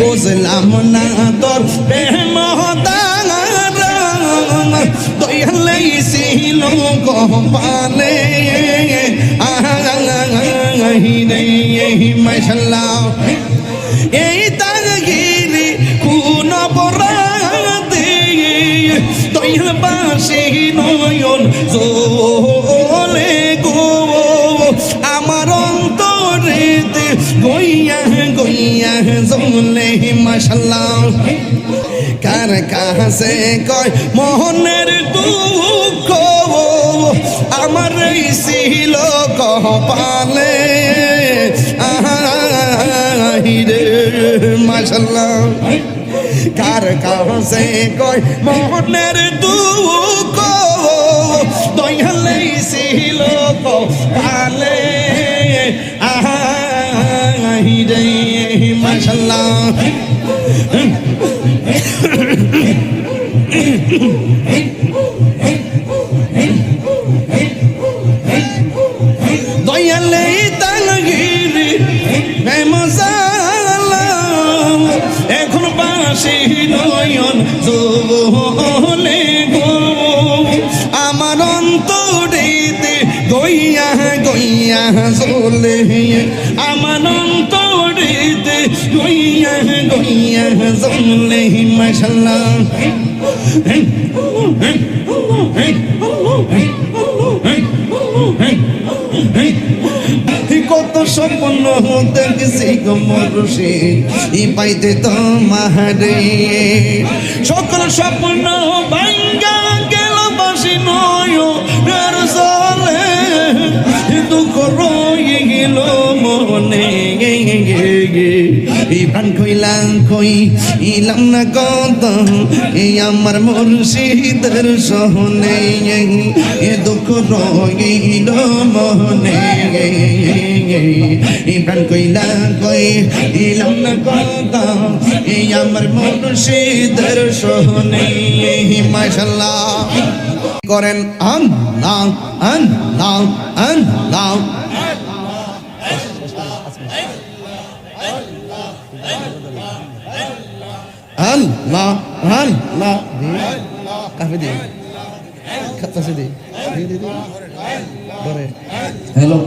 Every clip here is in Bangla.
বুঝলাম না তোর প্রেম দয়ালেই ছিল কপালে মাশাআল্লাহ এই তাগিরি কোন বরাতে দয়াল বাসি নয়ন জলে গো আমার অন্তরেতে গইয়া গইয়া জলে মাশাআল্লাহ কার কাছে কয় মোহনের দুঃখ আমার ছিল কপালে রে মাশাআল্লাহ কার কাছে কয় মোহনের দুঃখ দয়ালেই ছিল কপালে রে মাশাআল্লাহ দয়ালে তালগিরি মশালা এখন বাসি নয়ন জলে গো আমার অন্তরেতে গইয়া গইয়া জলে আমার অন্তরেতে গইয়া গইয়া জলে মাশাআল্লাহ কত স্বপ্ন দেখছি গো মুর্শিদ পাইতে তোমারে সকল স্বপ্ন ভাঙ্গা গেল বাসি নয়নের জলে দুঃখ রয়ে গেল মনে প্রাণ কইলাম কই ইলাম না কত এই আমার মুর্শিদের সহনে দুঃখ রইল মনে প্রাণ কইলাম কই ইলাম না কত এই আমার মুর্শিদের সহনে মাশাআল্লাহ করেন আল্লাহ আল্লাহ আল্লাহ Allah, Allah, kafe di, kata sih di, boleh. Hello.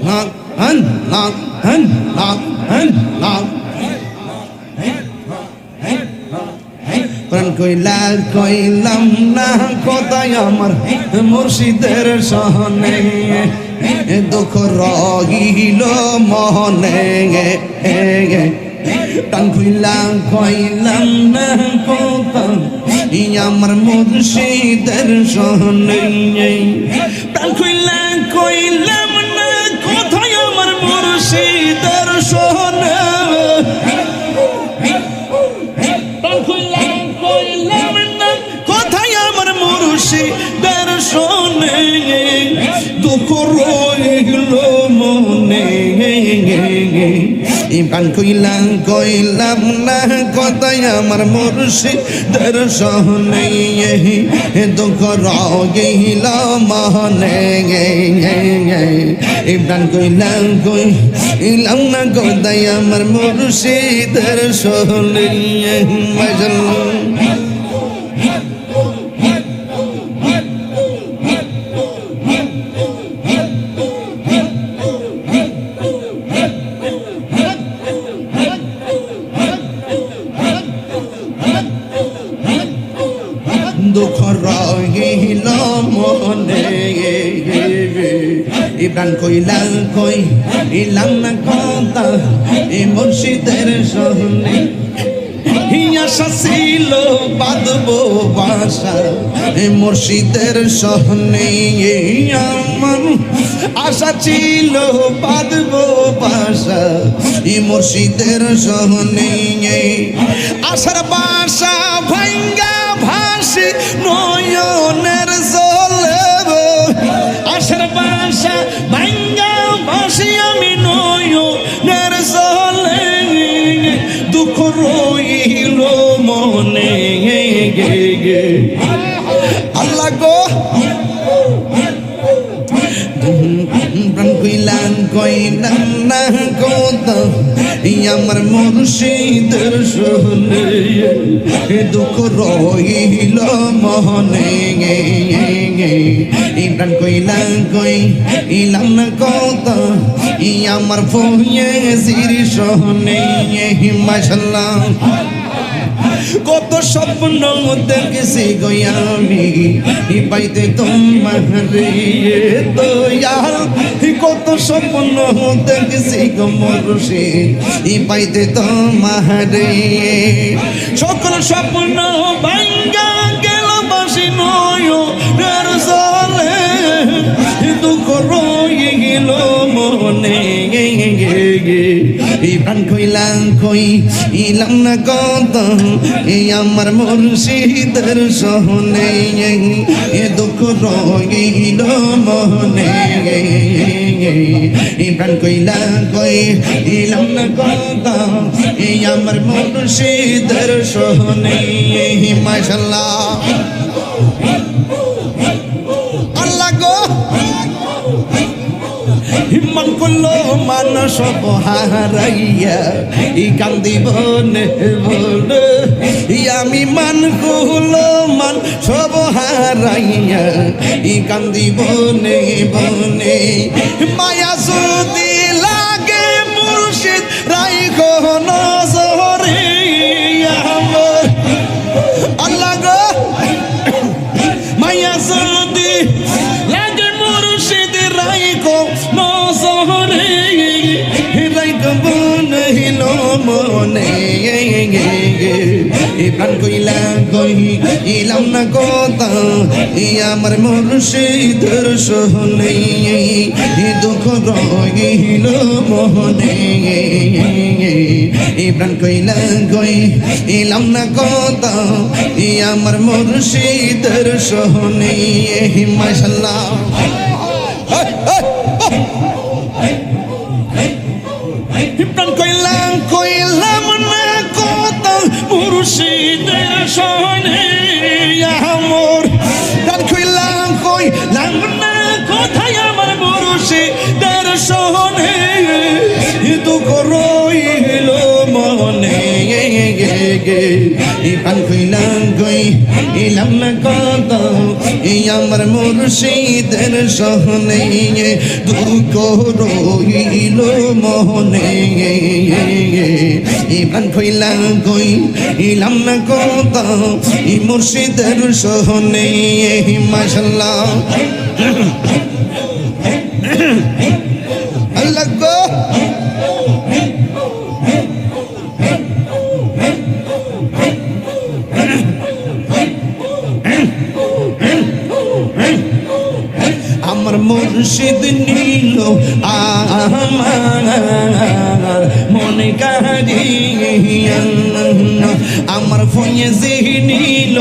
Allah, Allah, Allah, Allah. প্রাণ কইলাম না কোথায় আমার মুর্শিদের সহনে দুঃখ রহিল মনে প্রাণ কইলাম না কোথায় আমার মুর্শিদের সহনে প্রাণ কইলাম না কোথায় আমার মুর্শিদের সহনে কোথায় আমার মুর্শিদের সহনে দুঃখ রইল মনে প্রাণ কইলাম না কোথায় আমার মুর্শিদের সহনে দুঃখ রইল মনে প্রাণ কইলাম না কোথায় আমার মুর্শিদের সহনে দুঃখ রহিল মনে প্রাণ কইলাম না কথা মুর্শিদের সহনে আশা ছিল বাঁধবো বাসা মুর্শিদের সহনে আমার আশা ছিল বাঁধবো বাসা মুর্শিদের সহনে আশার বাসা ভাঙ্গা ভাসি নয়নের জলে আশার বাসা ভাঙ্গা ভাসি আমি নয়নের জলে দুঃখ রইল মনে আল্লাহ গো প্রাণ কইলাম না কত আমার মুর্শিদের শুনে দুঃখ রইল মনে ইমরান কইলা কই ইলাম না কথা আমার ফয়ে জির শুনে মাশাআল্লাহ কত স্বপ্ন দেখেছি গো আমি পাইতে তোমার দয়াল কত স্বপ্ন দেখেছি গো মুর্শিদ পাইতে তোমার সকল স্বপ্ন ভাঙ্গা গেল বাসি নয়নের জলে দুঃখ রইল মনে প্রাণ কইলা কই ইলাম না কত আমার মুর্শিদের সহনে দুঃখ রইল মনে প্রাণ কইলা কই ইলাম না কত আমার মুর্শিদের সহনে মাশাআল্লাহ আল্লাহ গো হিম্মন করলো মান সব হারাইয়া কান্দিব বলে আমি মান করলো মান সব হারাইয়া কান্দিব বলে মায়া যদি লাগে মুর্শিদ রাইখো নজরে আমার আল্লাহ গো মায়া যদি লাগে মুর্শিদ রাইখো নজরে রাইখো বনহিল মনে প্রাণ কইলা কই ইলাম না কথা আমার মুর্শিদের সহনে দুঃখ রইল মনে প্রাণ কইলা কই ইলাম না কথা আমার মুর্শিদের সহনে মাশাআল্লাহ প্রাণ কইলা কইলাম না কথা মুর্শিদের সহনে আমার প্রাণ কইলা কইলাম না কথা আমার মুর্শিদের সহনে দুঃখ রইল মনে প্রাণ কইলা কই ইলাম না কথা আমার মুর্শিদের সহনে দুঃখ রইল মনে প্রাণ কইলা কই ইলাম না কথা মুর্শিদের সহনে মাশাআল্লাহ আল্লাহ গো আমার মুর্শিদ নীল আমার মনে কারিয়া আমার ফয়েজি নীল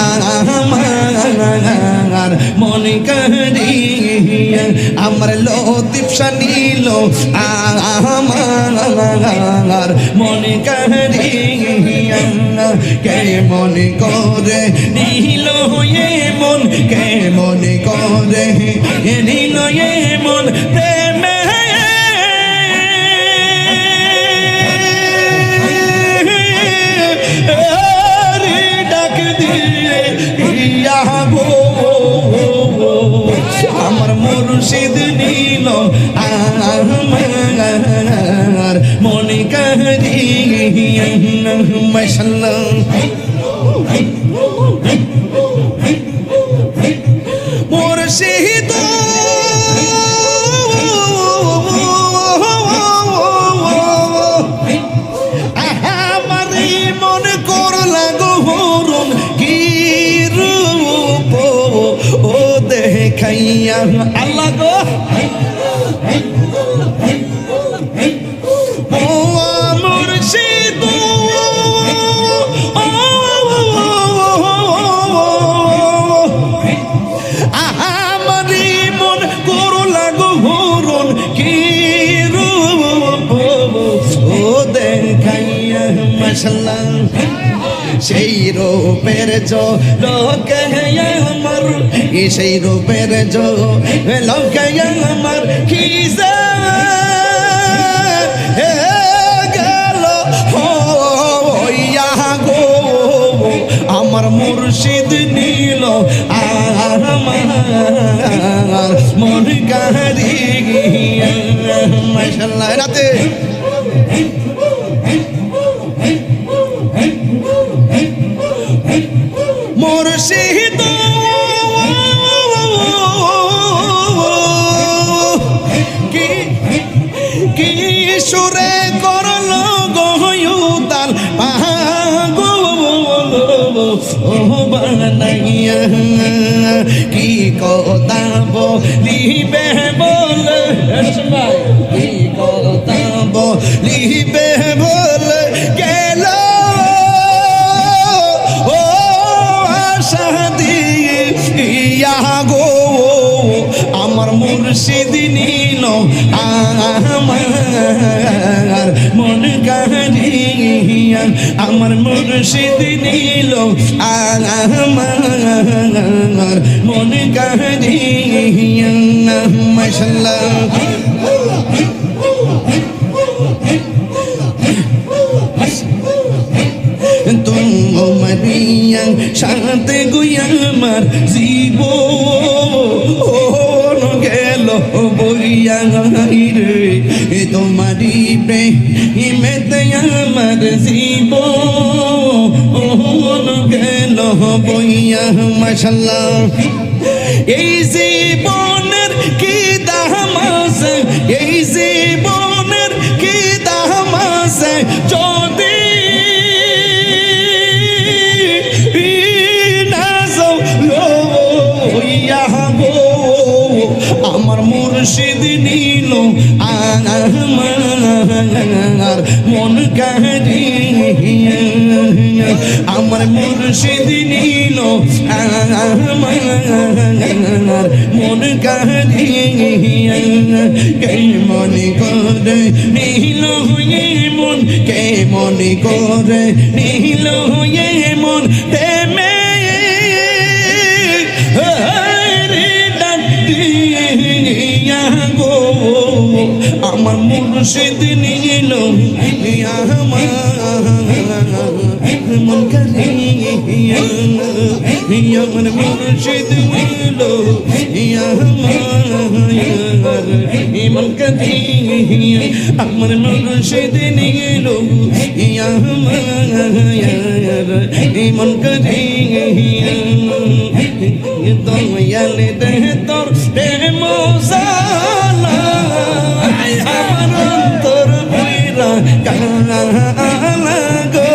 আমার মনে কারিয়া আমার লতিফ শাহ নীল আমার মনে কারিয়া কে মনে করে নীল মন কে মনে করে নীল মন প্রেমে ডাক দিয়ে গো আমার মুর্শিদ নীল আমার মনে কারিয়া মাশাআল্লাহ মুর্শিদ আমারি মনে করলা গো হরণ কি রূপ ও দেখাইয়া আল্লাহ গো মুর্শিদ মাশাআল্লাহ সেই রূপের লোকে আমার সেই রূপের লোকে আমার কি মাশাআল্লাহ রাতে মুর্শিদ কি সুরে করলো গয়ুতাল পাগো ও বানাইয়া কি কথা বলিবে বল কি কথা বলিবে বল গেল ও আশা দিয়া গো আমার মুর্শিদ নিল আমার মন কাহিয়া আমার মুর্শিদ নিল আমার মন কাহিয়া মাশাআল্লাহ তোমারিয়া সাথে গুয়া আমার জীবন গেল বইয়া রে তোমারি প্রেমেতে আমার জীবন গেল বইয়া মাশাআল্লাহ এই জীবনের কি দাম আছে এই জীবনের কি দাম আছে যদি আমার মুর্শিদ নিল আমার মন কাহিয়া আমার মুর্শিদ নিল আমার মন কাহিয়া কে মনে করে নিল মন কে মনে করে নিল মন প্রেমে আমার মুর্শিদ নিল আমার মন কাহিয়া আমার মুর্শিদ নিল আমার মন কাহিয়া আমার মুর্শিদ নিল আমার মন কাহিয়া দয়ালে দে তোর প্রেম জালা আমার অন্তর বইরা কালা গো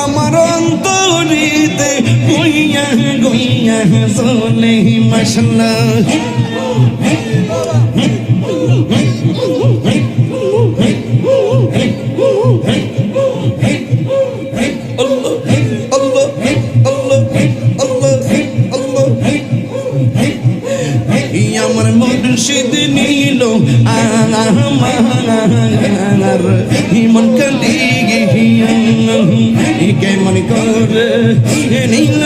আমার অন্তরিতে গইয়া গইয়া চলে মাশাআল্লাহ আমার মুর্শিদ নিল আমার মন কালিয়া কে মন করে নিল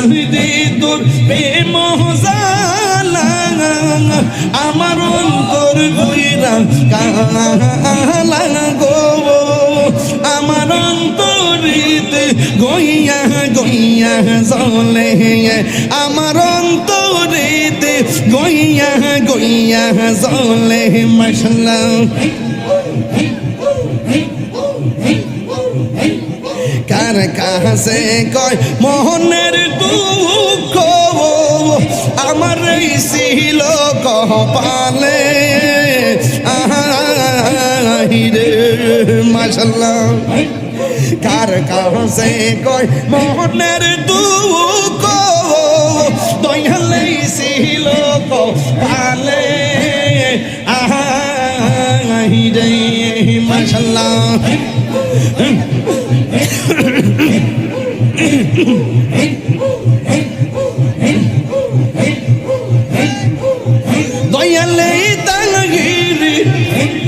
তোমার দি তোর প্রেম জালা আমার অন্তর গইরা কালা গো আমার অন্তরিতে গইয়া গইয়া চলে আমার অন্তরিতে গইয়া গইয়া চলে মাশাআল্লাহ কার কাছে কয় মোহনের দুঃখ আমার ছিল কপালে রে মাশাআল্লাহ কার কাছে কয় মোহনের দুঃখ দয়ালে ছিল কপালে রে মাশাআল্লাহ দয়ালে তাগিরি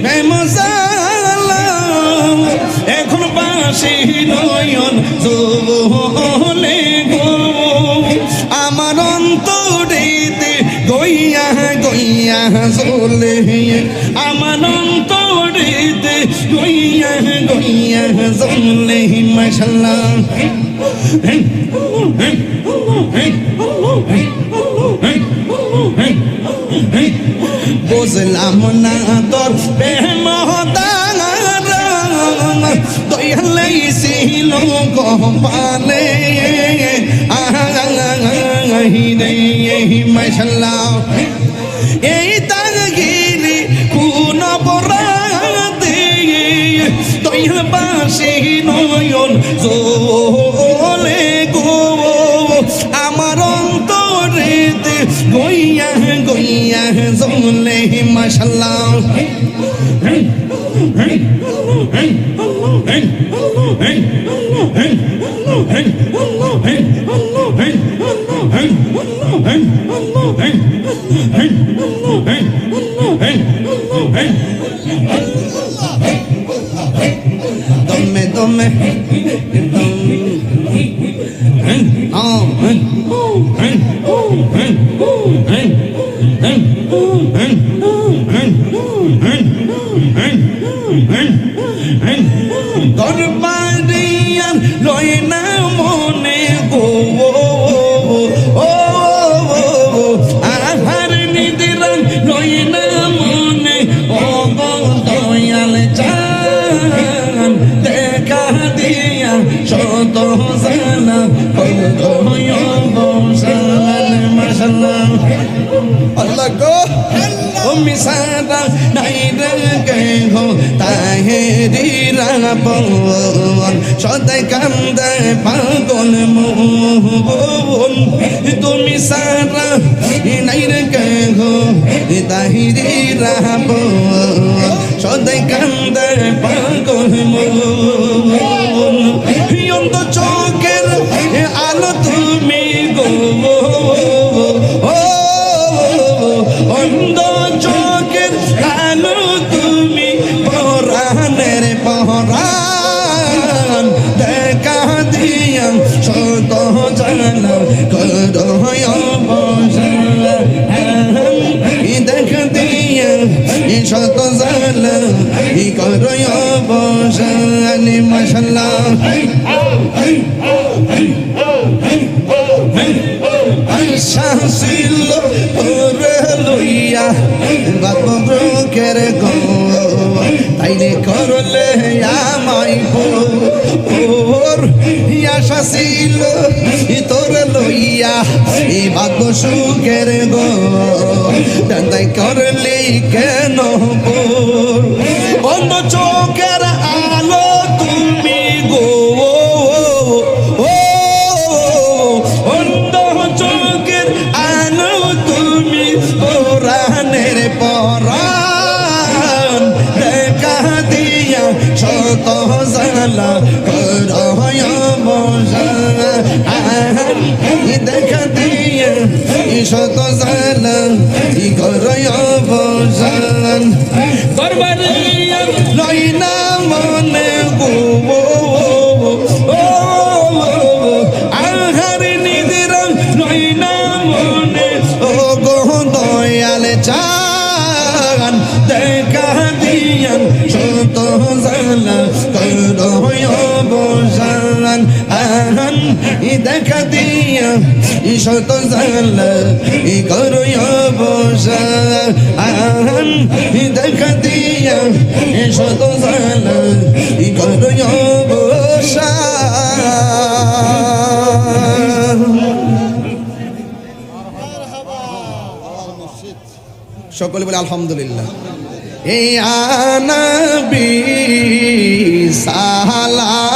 মেমজালা এখন পাশে নয়ন জলে গো আমার অন্তরেতে গইয়া গইয়া চলে আমার অন্তরেতে গইয়া গইয়া চলে মাশাআল্লাহ বুঝলাম না তোর প্রেম দয়ালেই ছিল কপালে মাশাআল্লাহ এই তাগিরি কোন বরাতে দয়াল বাসি নয়ন জলে গো আমার অন্তরেতে গইয়া গইয়া জলে মাশাআল্লাহ dome dome দরবারিয়ান লয় না মনে গো আহার নিদিরান লয় না মনে ও দয়াল চান দেখা দিয়া শত জানা মাশাআল্লাহ আল্লাহ গো তুমি সারা নাই রে গো তাহেরি রাবন সদাই কান্দে পাগল মন তুমি সারা নাই রে গো তাহেরি রাবন সদাই কান্দে পাগল মন অন্ত চোখের আলো তুমি গো অন্ধ চোখের আলো তুমি পরাণের পরাণ দেখা দিয়া শত জানা করয় বসা দেখা দিয়া শত জানা করয় বসা মাশাআল্লাহ শাসিল ওরে লইয়া বাবুকের গো তাইলে করলে আমায় ওর শাসিল তোর লইয়া এই বাবু সুখের গো তাই করলে কেন বন্ধ চোখের আলো তুমি গো শত জালা করয় বসা দেখা দিয়ে শত জালা করয় বসা দরবারিয়া লয় না মনে গো আহার নিদিরা লয় না মনে ও গো দয়াল চান দেখা দিয়া শত জালা করয় বসান আহান দেখা দিয়া শত জালা করয় বসান আহান দেখা দিয়া শত জালা করয় বসান সকলে বলে আলহামদুলিল্লাহ এই আনবী সালাম।